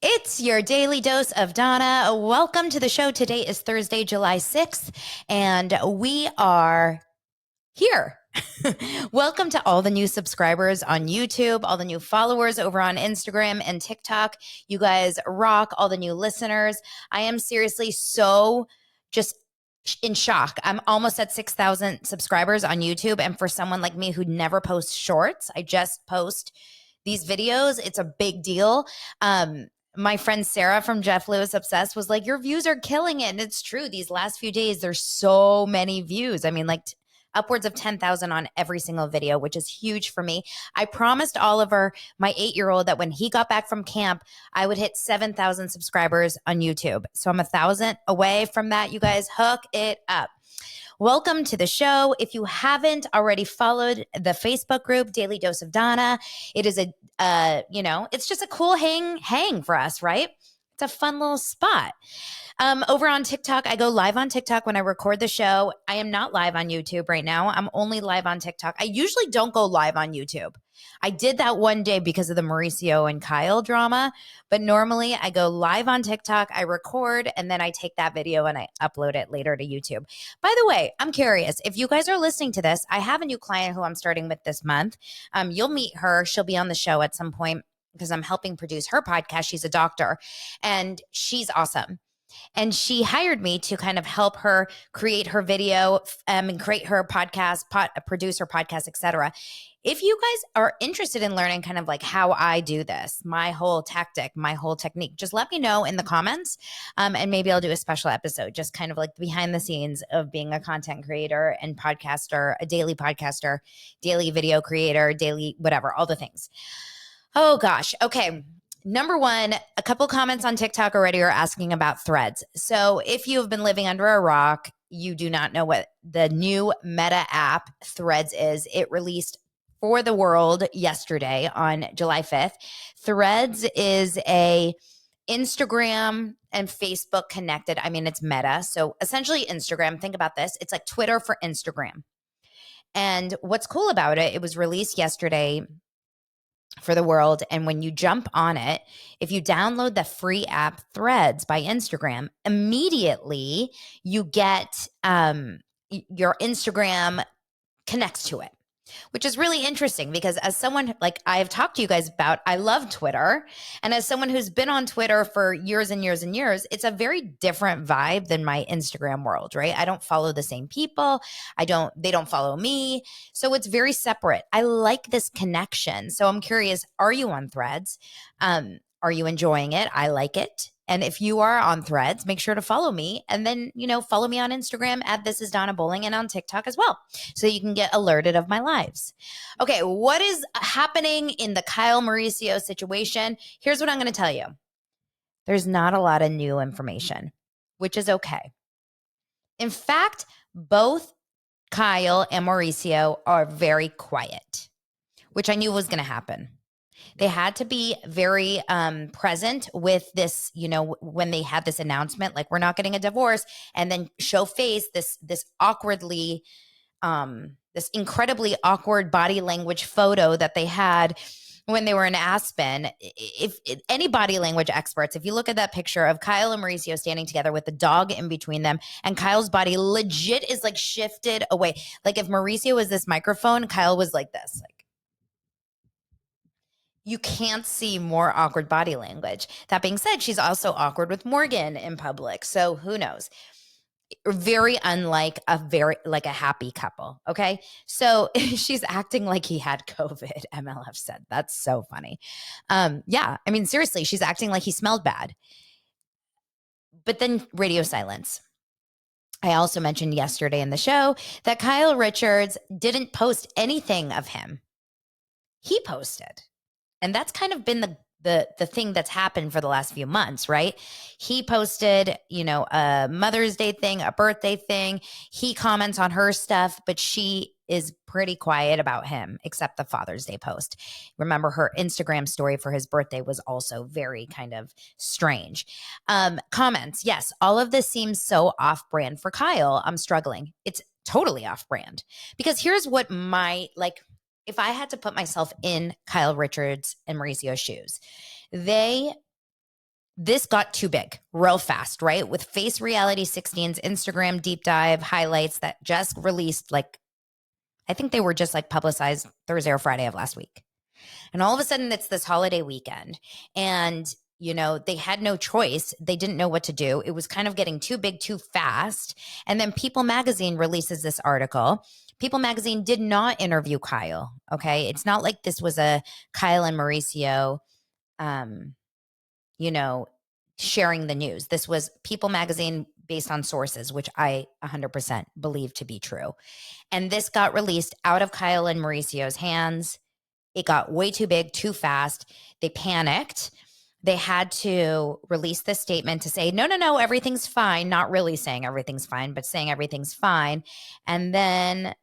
It's your daily dose of Donna. Welcome to the show. Today is Thursday, July 6th, and we are here. Welcome to all the new subscribers on YouTube, all the new followers over on Instagram and TikTok. You guys rock, all the new listeners. I am seriously so just in shock. I'm almost at 6,000 subscribers on YouTube. And for someone like me who never posts shorts, I just post these videos. It's a big deal. My friend Sarah from Jeff Lewis Obsessed was like, your views are killing it. And it's true. These last few days, there's so many views. I mean, like upwards of 10,000 on every single video, which is huge for me. I promised Oliver, my 8-year-old, that when he got back from camp, I would hit 7,000 subscribers on YouTube. So I'm 1,000 away from that. You guys hook it up. Welcome to the show. If you haven't already followed the Facebook group, Daily Dose of Donna, it is it's just a cool hang for us, right? It's a fun little spot. Over on TikTok, I go live on TikTok when I record the show. I am not live on YouTube right now. I'm only live on TikTok. I usually don't go live on YouTube. I did that one day because of the Mauricio and Kyle drama, but normally I go live on TikTok, I record, and then I take that video and I upload it later to YouTube. By the way, I'm curious, if you guys are listening to this, I have a new client who I'm starting with this month. You'll meet her. She'll be on the show at some point because I'm helping produce her podcast. She's a doctor and she's awesome. And she hired me to kind of help her create her video and create her podcast, produce her podcast, etc. If you guys are interested in learning kind of like how I do this, my whole tactic, my whole technique, just let me know in the comments. And maybe I'll do a special episode, just kind of like behind the scenes of being a content creator and podcaster, a daily podcaster, daily video creator, daily whatever, all the things. Oh gosh. Okay. Number one, a couple comments on TikTok already are asking about Threads. So if you've been living under a rock, you do not know what the new Meta app Threads is. It released for the world yesterday on July 5th. Threads is a Instagram and Facebook connected. I mean, it's Meta. So essentially Instagram, think about this. It's like Twitter for Instagram. And what's cool about it, it was released yesterday for the world. And when you jump on it, if you download the free app Threads by Instagram, immediately you get your Instagram connects to it, which is really interesting because as someone like I've talked to you guys about, I love Twitter. And as someone who's been on Twitter for years and years and years, it's a very different vibe than my Instagram world, right? I don't follow the same people. They don't follow me. So it's very separate. I like this connection. So I'm curious, are you on Threads? Are you enjoying it? I like it. And if you are on Threads, make sure to follow me. And then, follow me on Instagram at This Is Donna Bowling and on TikTok as well. So you can get alerted of my lives. Okay, what is happening in the Kyle Mauricio situation? Here's what I'm going to tell you. There's not a lot of new information, which is okay. In fact, both Kyle and Mauricio are very quiet, which I knew was going to happen. They had to be very present with this, when they had this announcement, like we're not getting a divorce, and then show face this awkwardly, this incredibly awkward body language photo that they had when they were in Aspen. If any body language experts, if you look at that picture of Kyle and Mauricio standing together with the dog in between them, and Kyle's body legit is like shifted away. Like if Mauricio was this microphone, Kyle was like this, like. You can't see more awkward body language. That being said, she's also awkward with Morgan in public. So who knows? Very unlike a happy couple. Okay. So she's acting like he had COVID, MLF said. That's so funny. Yeah. I mean, seriously, she's acting like he smelled bad. But then radio silence. I also mentioned yesterday in the show that Kyle Richards didn't post anything of him. He posted. And that's kind of been the thing that's happened for the last few months, right? He posted, a Mother's Day thing, a birthday thing. He comments on her stuff, but she is pretty quiet about him, except the Father's Day post. Remember, her Instagram story for his birthday was also very kind of strange. Comments, yes, all of this seems so off-brand for Kyle. I'm struggling. It's totally off-brand because here's what if I had to put myself in Kyle Richards and Mauricio's shoes, they this got too big real fast, right? With Face Reality 16's Instagram deep dive highlights that just released, like, I think they were just like publicized Thursday or Friday of last week. And all of a sudden, it's this holiday weekend. And, they had no choice. They didn't know what to do. It was kind of getting too big too fast. And then People Magazine releases this article. People Magazine did not interview Kyle. Okay. It's not like this was a Kyle and Mauricio, you know, sharing the news. This was People Magazine based on sources, which I 100% believe to be true. And this got released out of Kyle and Mauricio's hands. It got way too big, too fast. They panicked. They had to release this statement to say, no, everything's fine. Not really saying everything's fine, but saying everything's fine. And then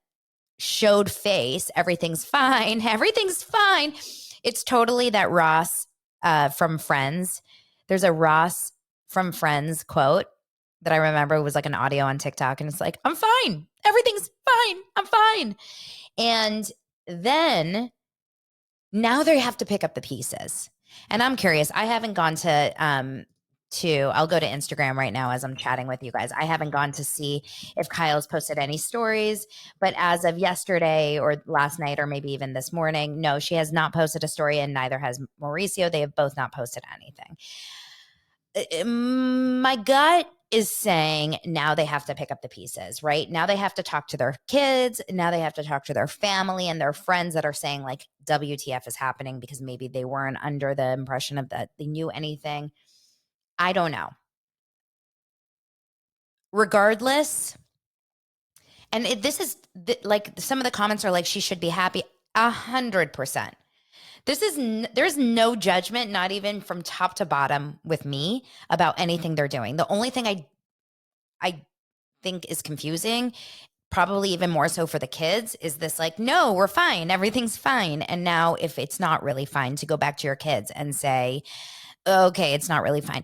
showed face, everything's fine. Everything's fine. It's totally that Ross from Friends. There's a Ross from Friends quote that I remember was like an audio on TikTok. And it's like, I'm fine. Everything's fine. I'm fine. And then now they have to pick up the pieces. And I'm curious. I haven't gone to I'll go to Instagram right now as I'm chatting with you guys. I haven't gone to see if Kyle's posted any stories, but as of yesterday or last night or maybe even this morning, no, she has not posted a story, and neither has Mauricio. They have both not posted anything. My gut is saying now they have to pick up the pieces, right? Now they have to talk to their kids. Now they have to talk to their family and their friends that are saying like WTF is happening, because maybe they weren't under the impression of that they knew anything. I don't know. Regardless, and this is like some of the comments are like, she should be happy. 100%. There's no judgment, not even from top to bottom with me, about anything they're doing. The only thing I think is confusing, probably even more so for the kids, is this like, no, we're fine. Everything's fine. And now if it's not really fine, to go back to your kids and say, okay, it's not really fine.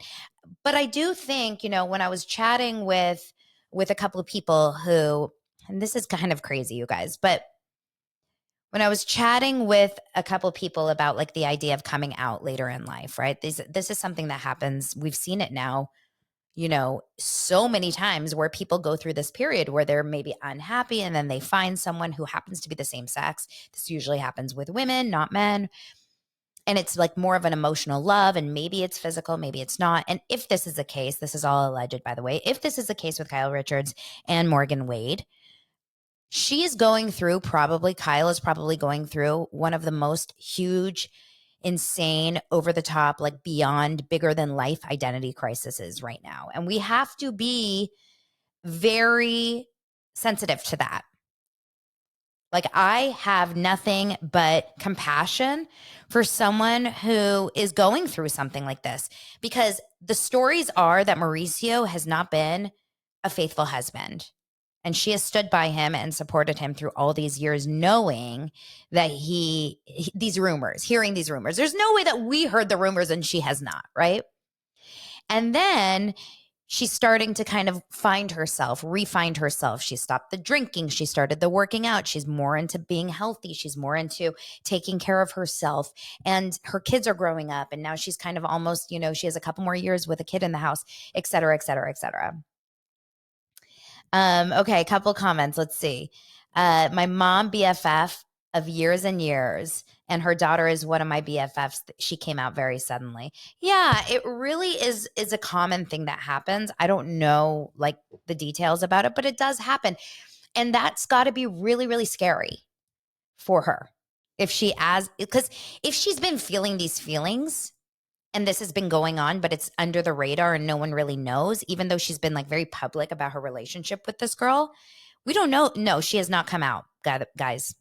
But I do think, when I was chatting with a couple of people who, and this is kind of crazy, you guys, but when I was chatting with a couple of people about like the idea of coming out later in life, right? This is something that happens. We've seen it now, so many times where people go through this period where they're maybe unhappy and then they find someone who happens to be the same sex. This usually happens with women, not men. And it's like more of an emotional love, and maybe it's physical, maybe it's not. And if this is the case, this is all alleged, by the way, if this is the case with Kyle Richards and Morgan Wade, Kyle is probably going through one of the most huge, insane, over the top, like beyond bigger than life identity crises right now. And we have to be very sensitive to that. Like, I have nothing but compassion for someone who is going through something like this, because the stories are that Mauricio has not been a faithful husband. And she has stood by him and supported him through all these years, knowing that hearing these rumors. There's no way that we heard the rumors and she has not, right? And then she's starting to kind of refine herself. She stopped the drinking. She started the working out. She's more into being healthy. She's more into taking care of herself. And her kids are growing up. And now she's kind of almost, she has a couple more years with a kid in the house, et cetera, et cetera, et cetera. Okay, a couple comments. Let's see. My mom, BFF of years and years, and her daughter is one of my BFFs. She came out very suddenly. Yeah, it really is a common thing that happens. I don't know like the details about it, but it does happen. And that's got to be really, really scary for her. Because if she's been feeling these feelings and this has been going on, but it's under the radar and no one really knows, even though she's been like very public about her relationship with this girl, we don't know. No, she has not come out, guys.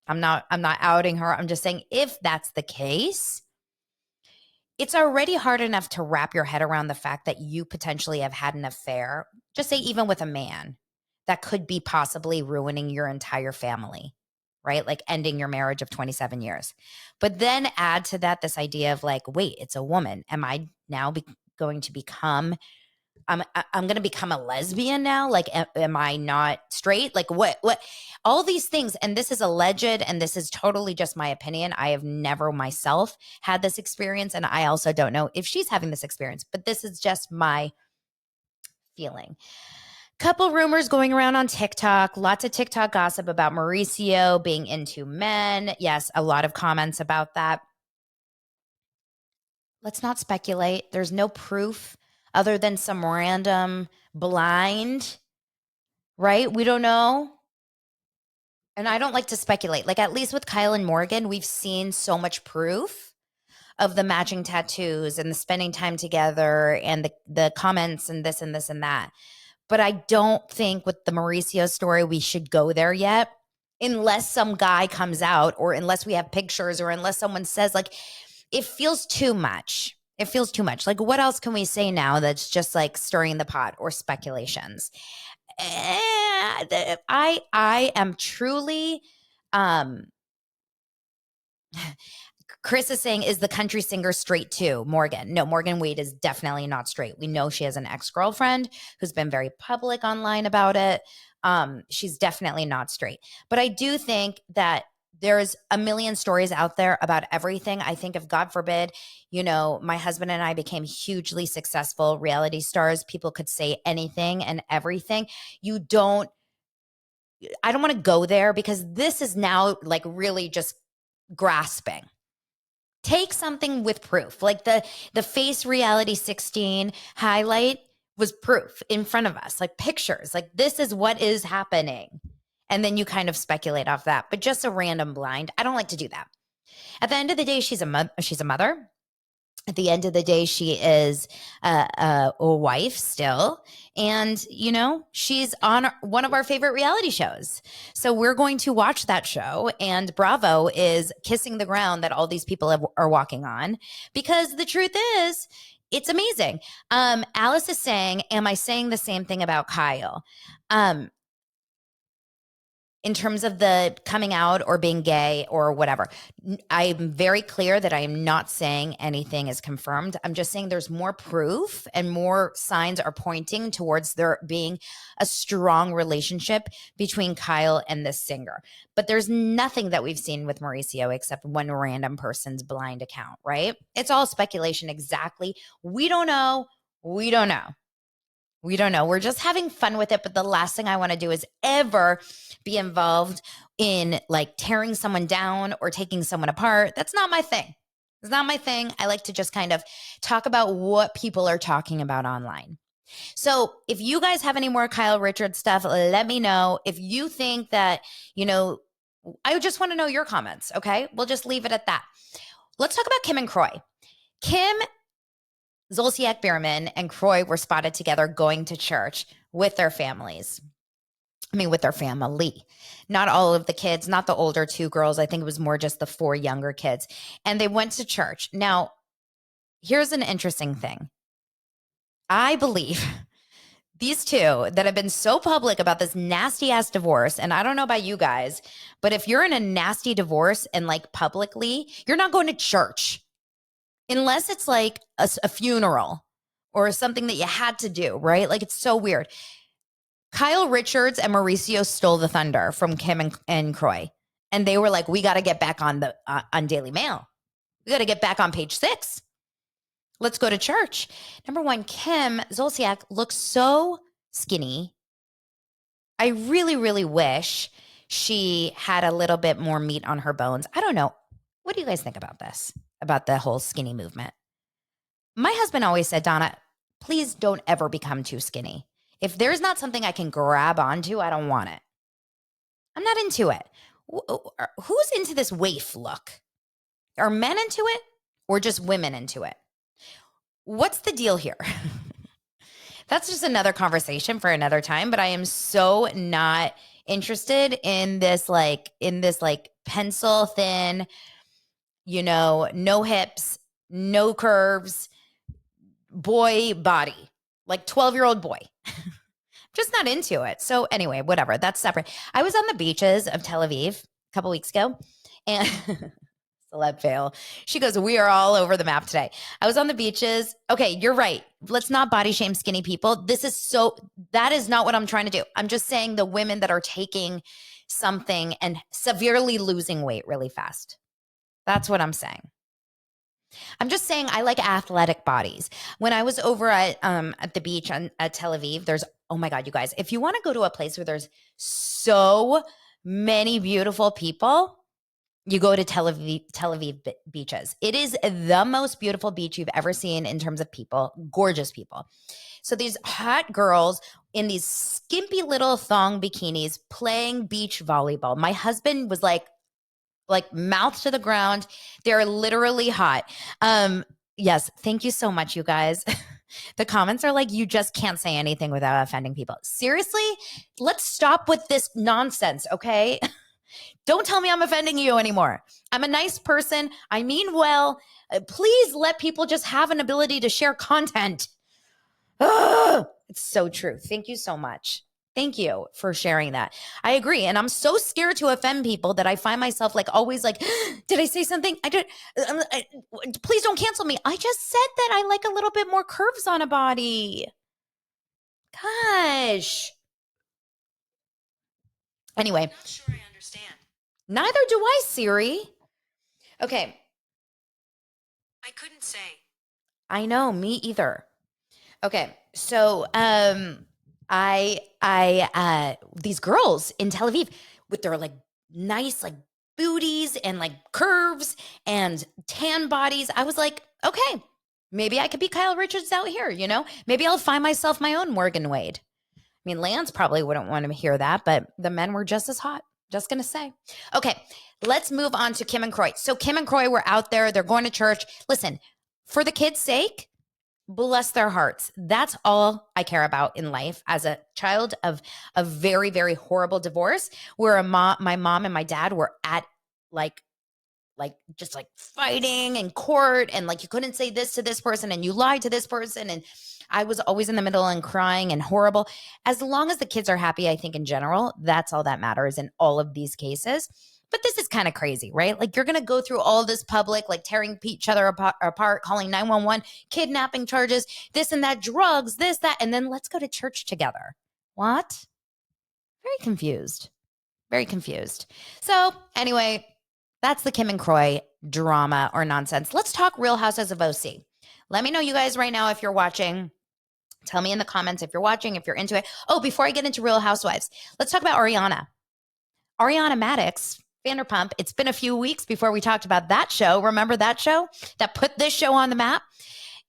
I'm not outing her. I'm just saying, if that's the case, it's already hard enough to wrap your head around the fact that you potentially have had an affair, just say even with a man, that could be possibly ruining your entire family, right? Like ending your marriage of 27 years. But then add to that this idea of like, wait, it's a woman. Am I now going to become I'm going to become a lesbian now. Like, am I not straight? Like what, all these things. And this is alleged, and this is totally just my opinion. I have never myself had this experience. And I also don't know if she's having this experience, but this is just my feeling. Couple rumors going around on TikTok, lots of TikTok gossip about Mauricio being into men. Yes, a lot of comments about that. Let's not speculate. There's no proof other than some random blind, right? We don't know. And I don't like to speculate. Like, at least with Kyle and Morgan, we've seen so much proof of the matching tattoos and the spending time together and the comments and this and this and that. But I don't think with the Mauricio story, we should go there yet, unless some guy comes out, or unless we have pictures, or unless someone says, like, it feels too much. It feels too much. Like, what else can we say now that's just like stirring the pot or speculations? I am truly, Chris is saying, is the country singer straight too? Morgan. No, Morgan Wade is definitely not straight. We know she has an ex-girlfriend who's been very public online about it. She's definitely not straight. But I do think that there's a million stories out there about everything. I think if, God forbid, my husband and I became hugely successful reality stars, people could say anything and everything. I don't want to go there, because this is now like really just grasping. Take something with proof. Like the Face Reality 16 highlight was proof in front of us, like pictures, like this is what is happening. And then you kind of speculate off that, but just a random blind. I don't like to do that. At the end of the day, she's a mother. At the end of the day, she is a wife still. And, she's on one of our favorite reality shows. So we're going to watch that show. And Bravo is kissing the ground that all these people are walking on, because the truth is, it's amazing. Alice is saying, am I saying the same thing about Kyle? In terms of the coming out or being gay or whatever, I'm very clear that I am not saying anything is confirmed. I'm just saying there's more proof and more signs are pointing towards there being a strong relationship between Kyle and this singer. But there's nothing that we've seen with Mauricio except one random person's blind account, right? It's all speculation. Exactly. We don't know. We don't know. We're just having fun with it. But the last thing I want to do is ever be involved in like tearing someone down or taking someone apart. That's not my thing. It's not my thing. I like to just kind of talk about what people are talking about online. So if you guys have any more Kyle Richards stuff, let me know. If you think that, I just want to know your comments. Okay. We'll just leave it at that. Let's talk about Kim and Kroy. Kim, Zolciak Biermann, and Kroy were spotted together going to church with their families. With their family. Not all of the kids, not the older two girls. I think it was more just the 4 younger kids. And they went to church. Now, here's an interesting thing. I believe these two that have been so public about this nasty ass divorce, and I don't know about you guys, but if you're in a nasty divorce and like publicly, you're not going to church. Unless it's like a funeral or something that you had to do, right? Like, it's so weird. Kyle Richards and Mauricio stole the thunder from Kim and Kroy. And they were like, we got to get back on on Daily Mail. We got to get back on Page 6. Let's go to church. Number one, Kim Zolciak looks so skinny. I really, really wish she had a little bit more meat on her bones. I don't know. What do you guys think about this? About the whole skinny movement? My husband always said, Donna, please don't ever become too skinny. If there's not something I can grab onto, I don't want it. I'm not into it. Who's into this waif look? Are men into it or just women into it? What's the deal here? That's just another conversation for another time, but I am so not interested in this pencil thin, no hips, no curves, boy body, like 12-year-old boy. Just not into it. So anyway, whatever. That's separate. I was on the beaches of Tel Aviv a couple weeks ago, and Celeb fail. She goes, we are all over the map today. I was on the beaches. Okay, you're right. Let's not body shame skinny people. That is not what I'm trying to do. I'm just saying the women that are taking something and severely losing weight really fast. That's what I'm saying. I'm just saying I like athletic bodies. When I was over at the beach at Tel Aviv, oh my God, you guys, if you want to go to a place where there's so many beautiful people, you go to Tel Aviv beaches. It is the most beautiful beach you've ever seen in terms of people, gorgeous people. So these hot girls in these skimpy little thong bikinis playing beach volleyball. My husband was like mouth to the ground. They're literally hot. Yes, thank you so much, you guys. The comments are like, you just can't say anything without offending people. Seriously, let's stop with this nonsense, okay? Don't tell me I'm offending you anymore. I'm a nice person. I mean well. Please let people just have an ability to share content. Ugh, it's so true. Thank you so much. Thank you for sharing that. I agree. And I'm so scared to offend people that I find myself like always like, did I say something? Please don't cancel me. I just said that I like a little bit more curves on a body. Gosh. Anyway. I'm not sure I understand. Neither do I, Siri. Okay. I couldn't say. I know, me either. Okay. So, these girls in Tel Aviv with their like nice like booties and like curves and tan bodies. I was like, okay, maybe I could be Kyle Richards out here, you know? Maybe I'll find myself my own Morgan Wade. I mean, Lance probably wouldn't want to hear that, but the men were just as hot. Just going to say. Okay, let's move on to Kim and Kroy. So Kim and Kroy were out there. They're going to church. Listen, for the kids' sake, bless their hearts. That's all I care about in life. As a child of a very, very horrible divorce, where my mom and my dad were at just like fighting in court, and like you couldn't say this to this person and you lied to this person, and I was always in the middle and crying and horrible. As long as the kids are happy, I think in general, that's all that matters in all of these cases. But this is kind of crazy, right? Like you're going to go through all this public, like tearing each other apart, calling 911, kidnapping charges, this and that, drugs, this, that, and then let's go to church together. What? Very confused. Very confused. So anyway, that's the Kim and Kroy drama or nonsense. Let's talk Real Housewives of OC. Let me know, you guys, right now if you're watching. Tell me in the comments if you're watching, if you're into it. Oh, before I get into Real Housewives, let's talk about Ariana. Ariana Madix, Vanderpump. It's been a few weeks before we talked about that show. Remember that show that put this show on the map?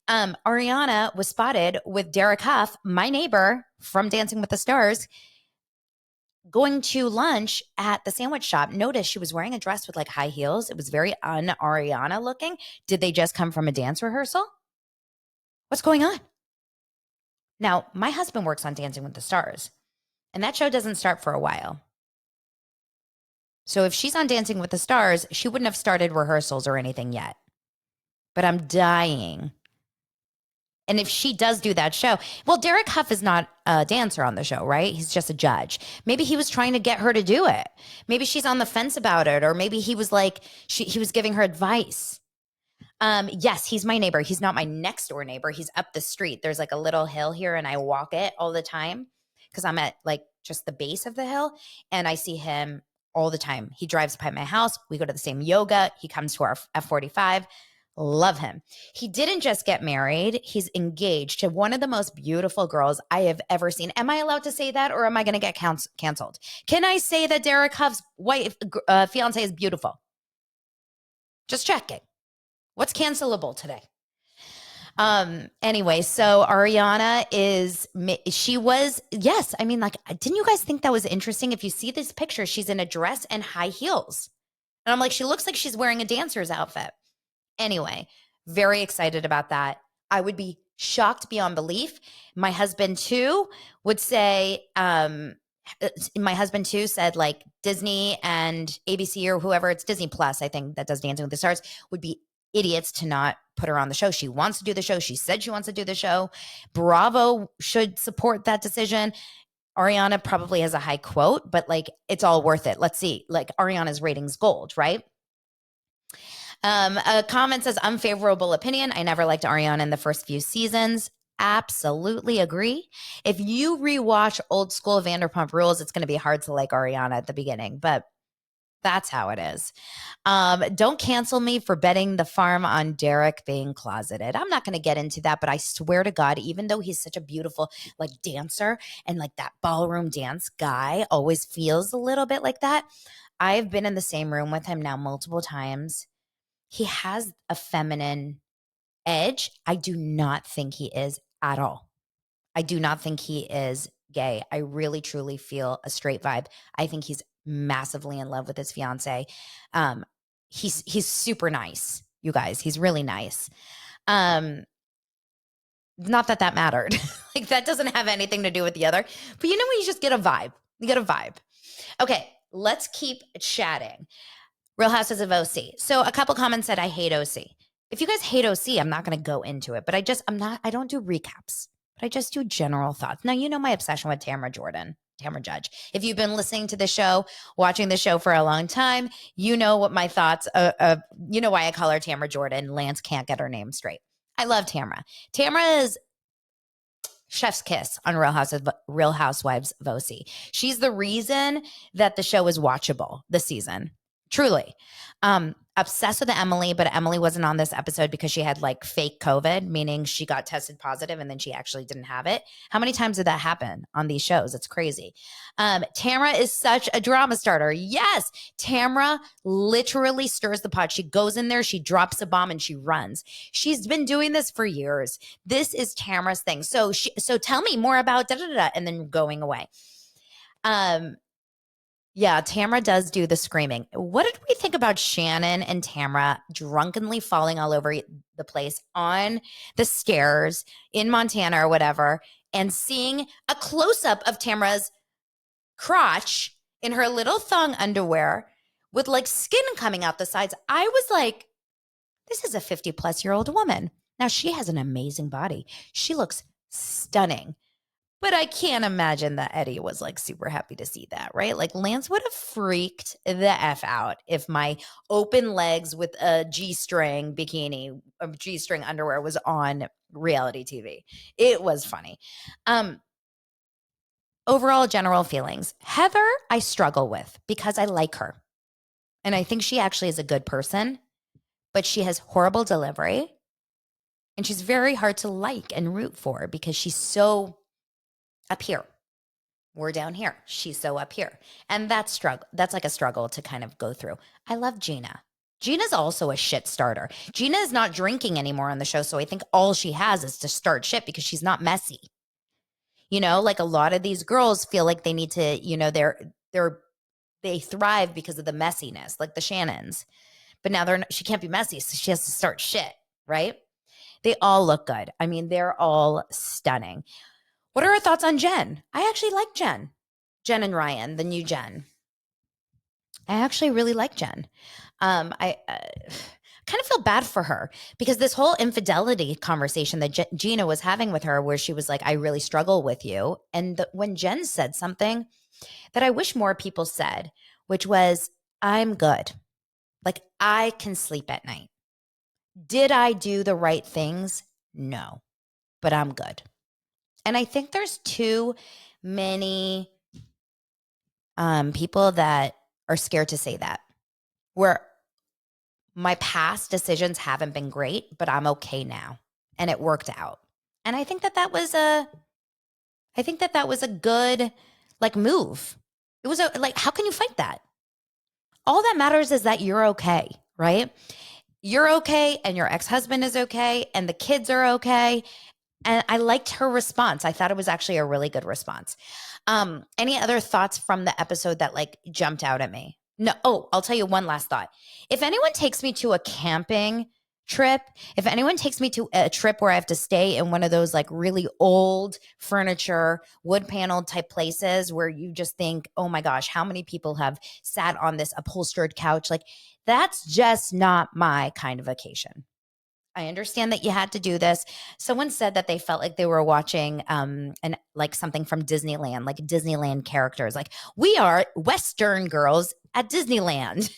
Ariana was spotted with Derek Huff, my neighbor from Dancing with the Stars, going to lunch at the sandwich shop. Notice she was wearing a dress with like high heels. It was very un-Ariana looking. Did they just come from a dance rehearsal? What's going on? Now, my husband works on Dancing with the Stars, and that show doesn't start for a while. So if she's on Dancing with the Stars, she wouldn't have started rehearsals or anything yet. But I'm dying. And if she does do that show, well, Derek Huff is not a dancer on the show, right? He's just a judge. Maybe he was trying to get her to do it. Maybe she's on the fence about it, or maybe he was like, he was giving her advice. Yes, he's my neighbor. He's not my next door neighbor. He's up the street. There's like a little hill here, and I walk it all the time because I'm at like just the base of the hill, and I see him all the time. He drives by my house. We go to the same yoga. He comes to our F45. Love him. He didn't just get married. He's engaged to one of the most beautiful girls I have ever seen. Am I allowed to say that, or am I going to get canceled? Can I say that Derek Huff's wife, fiance is beautiful? Just checking. What's cancelable today? Anyway, so Ariana yes. I mean, like, didn't you guys think that was interesting? If you see this picture, she's in a dress and high heels. And I'm like, she looks like she's wearing a dancer's outfit. Anyway, very excited about that. I would be shocked beyond belief. My husband too said like Disney and ABC or whoever, it's Disney Plus, I think, that does Dancing with the Stars, would be idiots to not put her on the show. She wants to do the show. She said she wants to do the show. Bravo should support that decision. Ariana probably has a high quote, but like, it's all worth it. Let's see. Like, Ariana's ratings gold, right? A comment says, unfavorable opinion. I never liked Ariana in the first few seasons. Absolutely agree. If you rewatch old school Vanderpump Rules, it's going to be hard to like Ariana at the beginning, but that's how it is. Don't cancel me for betting the farm on Derek being closeted. I'm not going to get into that, but I swear to God, even though he's such a beautiful like dancer and like that ballroom dance guy always feels a little bit like that. I've been in the same room with him now multiple times. He has a feminine edge. I do not think he is at all. I do not think he is gay. I really, truly feel a straight vibe. I think he's massively in love with his fiance. He's super nice, you guys. He's really nice. Not that that mattered. Like that doesn't have anything to do with the other. But you know when you just get a vibe. You get a vibe. Okay, let's keep chatting. Real Houses of OC. So a couple comments said I hate OC. If you guys hate OC, I'm not going to go into it, but I don't do recaps, but I just do general thoughts. Now, you know my obsession with Tamra Judge. If you've been listening to the show, watching the show for a long time, you know what my thoughts, you know why I call her Tamra Jordan. Lance can't get her name straight. I love Tamra. Tamra is chef's kiss on Real Housewives of OC. She's the reason that the show is watchable this season. Truly. Obsessed with Emily, but Emily wasn't on this episode because she had like fake COVID, meaning she got tested positive and then she actually didn't have it. How many times did that happen on these shows? It's crazy. Tamra is such a drama starter. Yes, Tamra literally stirs the pot. She goes in there, she drops a bomb and she runs. She's been doing this for years. This is Tamra's thing. So tell me more about and then going away. Yeah, Tamra does do the screaming. What did we think about Shannon and Tamra drunkenly falling all over the place on the stairs in Montana or whatever, and seeing a close-up of Tamra's crotch in her little thong underwear with like skin coming out the sides? I was like, this is a 50-plus-year-old woman. Now, she has an amazing body. She looks stunning. But I can't imagine that Eddie was like super happy to see that, right? Like Lance would have freaked the F out if my open legs with a G-string bikini, a G-string underwear was on reality TV. It was funny. Overall general feelings. Heather, I struggle with because I like her. And I think she actually is a good person, but she has horrible delivery. And she's very hard to like and root for because she's so up here. We're down here. She's so up here. And that's like a struggle to kind of go through. I love Gina. Gina's also a shit starter. Gina is not drinking anymore on the show, so I think all she has is to start shit because she's not messy. You know, like a lot of these girls feel like they need to, you know, they thrive because of the messiness, like the Shannons. But now she can't be messy, so she has to start shit, right? They all look good. I mean, they're all stunning. What are our thoughts on Jen? I actually like Jen. Jen and Ryan, the new Jen. I actually really like Jen. I kind of feel bad for her because this whole infidelity conversation that Gina was having with her, where she was like, I really struggle with you. And when Jen said something that I wish more people said, which was, I'm good. Like, I can sleep at night. Did I do the right things? No, but I'm good. And I think there's too many people that are scared to say that, where my past decisions haven't been great, but I'm okay now. And it worked out. And I think that was a good like move. It was like, how can you fight that? All that matters is that you're okay, right? You're okay and your ex-husband is okay and the kids are okay. And I liked her response. I thought it was actually a really good response. Any other thoughts from the episode that like jumped out at me? No. Oh, I'll tell you one last thought. If anyone takes me to a camping trip, if anyone takes me to a trip where I have to stay in one of those like really old furniture, wood paneled type places where you just think, oh my gosh, how many people have sat on this upholstered couch? Like that's just not my kind of vacation. I understand that you had to do this. Someone said that they felt like they were watching like something from Disneyland, like Disneyland characters. Like, we are Western girls at Disneyland.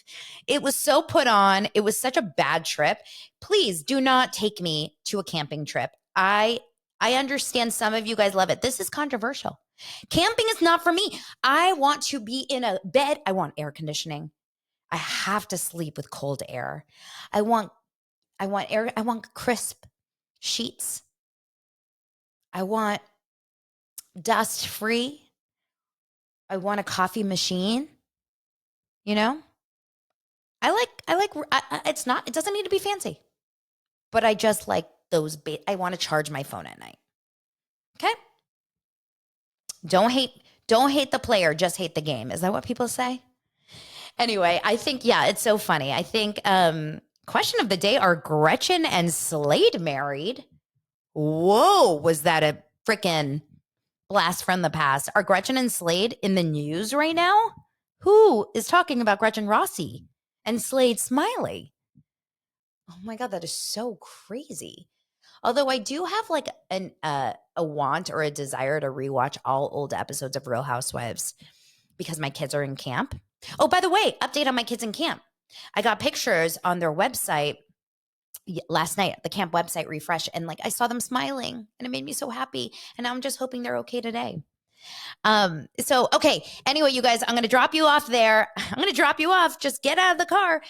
It was so put on. It was such a bad trip. Please do not take me to a camping trip. I understand some of you guys love it. This is controversial. Camping is not for me. I want to be in a bed. I want air conditioning. I have to sleep with cold air. I want air. I want crisp sheets. I want dust free. I want a coffee machine. You know, it doesn't need to be fancy, but I just like those. I want to charge my phone at night. Okay. Don't hate the player, just hate the game. Is that what people say? Anyway, I think, yeah, it's so funny. I think, question of the day, are Gretchen and Slade married? Whoa, was that a freaking blast from the past? Are Gretchen and Slade in the news right now? Who is talking about Gretchen Rossi and Slade Smiley? Oh my God, that is so crazy. Although I do have like a want or a desire to rewatch all old episodes of Real Housewives because my kids are in camp. Oh, by the way, update on my kids in camp. I got pictures on their website last night, the camp website refresh, and like I saw them smiling and it made me so happy. And now I'm just hoping they're okay today. So, okay. Anyway, you guys, I'm going to drop you off there. I'm going to drop you off. Just get out of the car.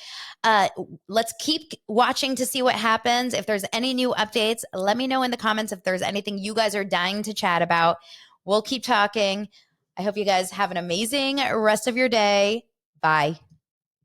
Let's keep watching to see what happens. If there's any new updates, let me know in the comments if there's anything you guys are dying to chat about. We'll keep talking. I hope you guys have an amazing rest of your day. Bye.